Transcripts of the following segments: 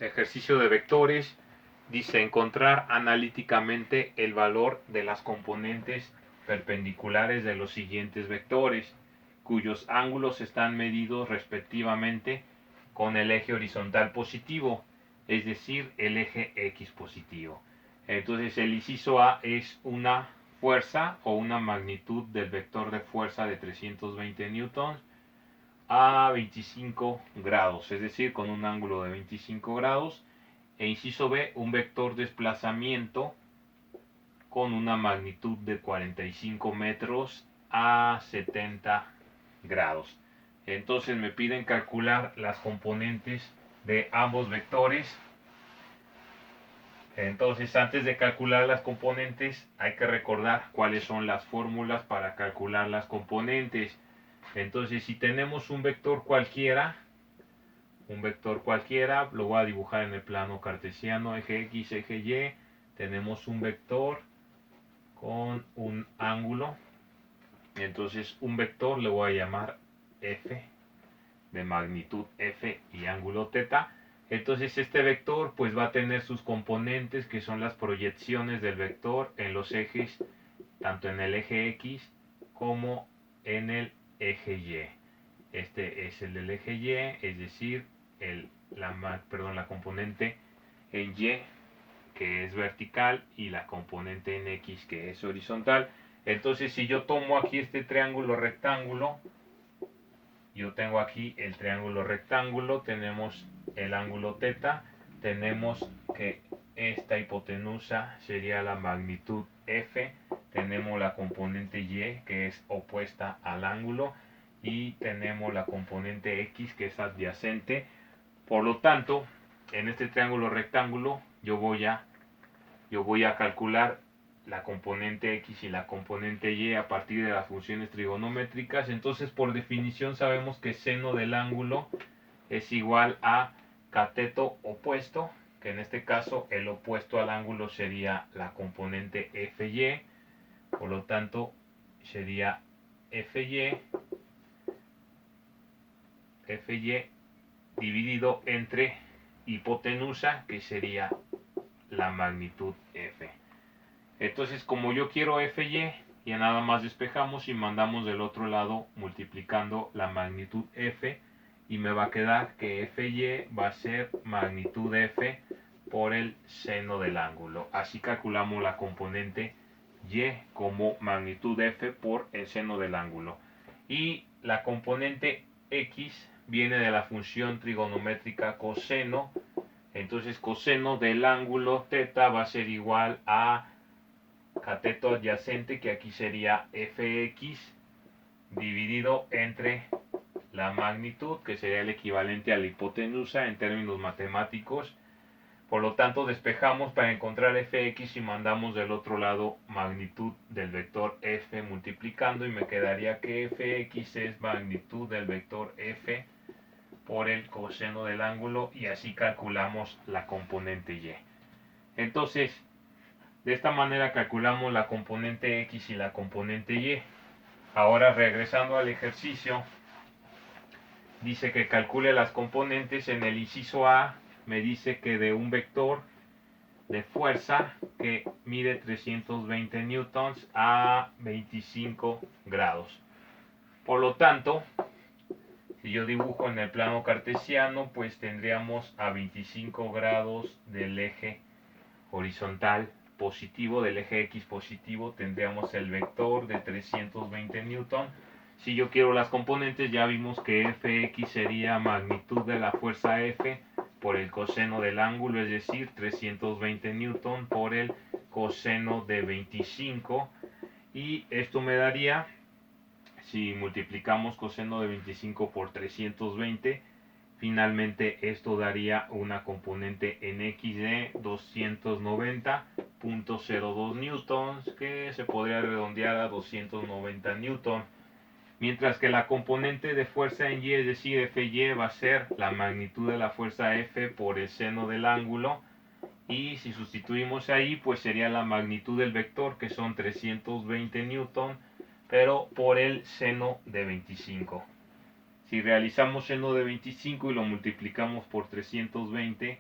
Ejercicio de vectores. Dice encontrar analíticamente el valor de las componentes perpendiculares de los siguientes vectores, cuyos ángulos están medidos respectivamente con el eje horizontal positivo, es decir, el eje X positivo. Entonces el inciso A es una fuerza o una magnitud del vector de fuerza de 320 newtons a 25 grados, es decir, con un ángulo de 25 grados. E inciso B, un vector desplazamiento con una magnitud de 45 metros a 70 grados. Entonces me piden calcular las componentes de ambos vectores. Entonces, antes de calcular las componentes, hay que recordar cuáles son las fórmulas para calcular las componentes. Entonces, si tenemos un vector cualquiera, lo voy a dibujar en el plano cartesiano, eje X, eje Y. Tenemos un vector con un ángulo. Entonces, un vector le voy a llamar F, de magnitud F y ángulo θ. Entonces este vector pues va a tener sus componentes, que son las proyecciones del vector en los ejes, tanto en el eje X como en el eje Y. Este es el del eje Y, es decir, la componente en Y, que es vertical, y la componente en X, que es horizontal. Entonces, si yo tomo aquí este triángulo rectángulo, yo tengo aquí el triángulo rectángulo, tenemos el ángulo θ, tenemos que esta hipotenusa sería la magnitud F, tenemos la componente Y, que es opuesta al ángulo, y tenemos la componente X, que es adyacente. Por lo tanto, en este triángulo rectángulo yo voy a calcular la componente X y la componente Y a partir de las funciones trigonométricas. Entonces, por definición, sabemos que seno del ángulo es igual a cateto opuesto, que en este caso el opuesto al ángulo sería la componente FY. Por lo tanto, sería FY dividido entre hipotenusa, que sería la magnitud F. Entonces, como yo quiero FY, ya nada más despejamos y mandamos del otro lado multiplicando la magnitud F, y me va a quedar que FY va a ser magnitud F por el seno del ángulo. Así calculamos la componente Y como magnitud F por el seno del ángulo. Y la componente X viene de la función trigonométrica coseno. Entonces coseno del ángulo θ va a ser igual a cateto adyacente, que aquí sería Fx, dividido entre la magnitud, que sería el equivalente a la hipotenusa en términos matemáticos. Por lo tanto, despejamos para encontrar Fx y mandamos del otro lado magnitud del vector F multiplicando, y me quedaría que Fx es magnitud del vector F por el coseno del ángulo, y así calculamos la componente Y. Entonces, de esta manera calculamos la componente X y la componente Y. Ahora, regresando al ejercicio, dice que calcule las componentes. En el inciso A me dice que de un vector de fuerza que mide 320 newtons a 25 grados. Por lo tanto, si yo dibujo en el plano cartesiano, pues tendríamos a 25 grados del eje horizontal positivo, del eje X positivo, tendríamos el vector de 320 newton. Si yo quiero las componentes, ya vimos que Fx sería magnitud de la fuerza F por el coseno del ángulo, es decir, 320 newton por el coseno de 25. Y esto me daría, si multiplicamos coseno de 25 por 320, finalmente esto daría una componente en X de 290.02 newtons, que se podría redondear a 290 newtons. Mientras que la componente de fuerza en Y, es decir, Fy, va a ser la magnitud de la fuerza F por el seno del ángulo. Y si sustituimos ahí, pues sería la magnitud del vector, que son 320 newton, pero por el seno de 25. Si realizamos seno de 25 y lo multiplicamos por 320,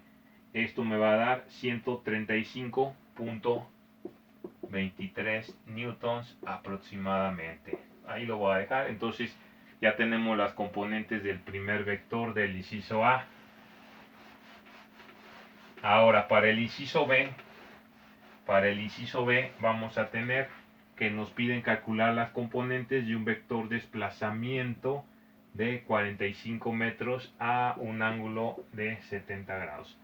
esto me va a dar 135.23 newtons aproximadamente. Ahí lo voy a dejar. Entonces ya tenemos las componentes del primer vector del inciso A. Ahora para el inciso B, vamos a tener que nos piden calcular las componentes de un vector desplazamiento de 45 metros a un ángulo de 70 grados.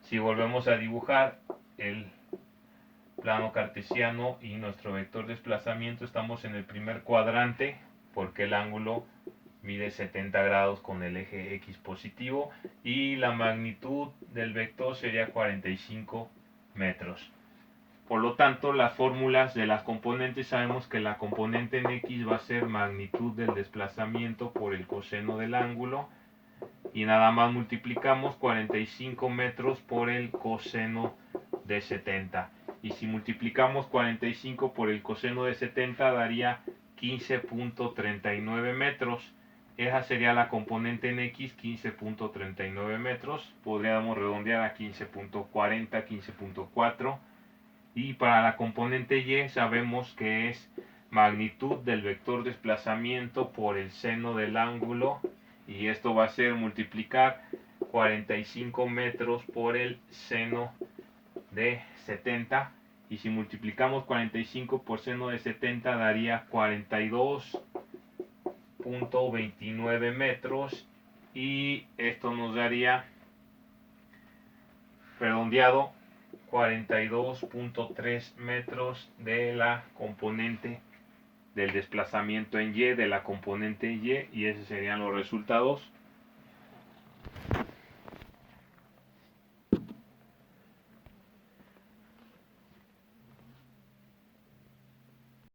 Si volvemos a dibujar el plano cartesiano y nuestro vector desplazamiento, estamos en el primer cuadrante porque el ángulo mide 70 grados con el eje X positivo y la magnitud del vector sería 45 metros. Por lo tanto, las fórmulas de las componentes, sabemos que la componente en X va a ser magnitud del desplazamiento por el coseno del ángulo, y nada más multiplicamos 45 metros por el coseno de 70. Y si multiplicamos 45 por el coseno de 70 daría 15.39 metros. Esa sería la componente en X, 15.39 metros. Podríamos redondear a 15.40, 15.4. Y para la componente Y sabemos que es magnitud del vector desplazamiento por el seno del ángulo, y esto va a ser multiplicar 45 metros por el seno de 70, y si multiplicamos 45 por seno de 70 daría 42.29 metros, y esto nos daría, redondeado, 42.3 metros de la componente del desplazamiento en Y, de la componente Y, y esos serían los resultados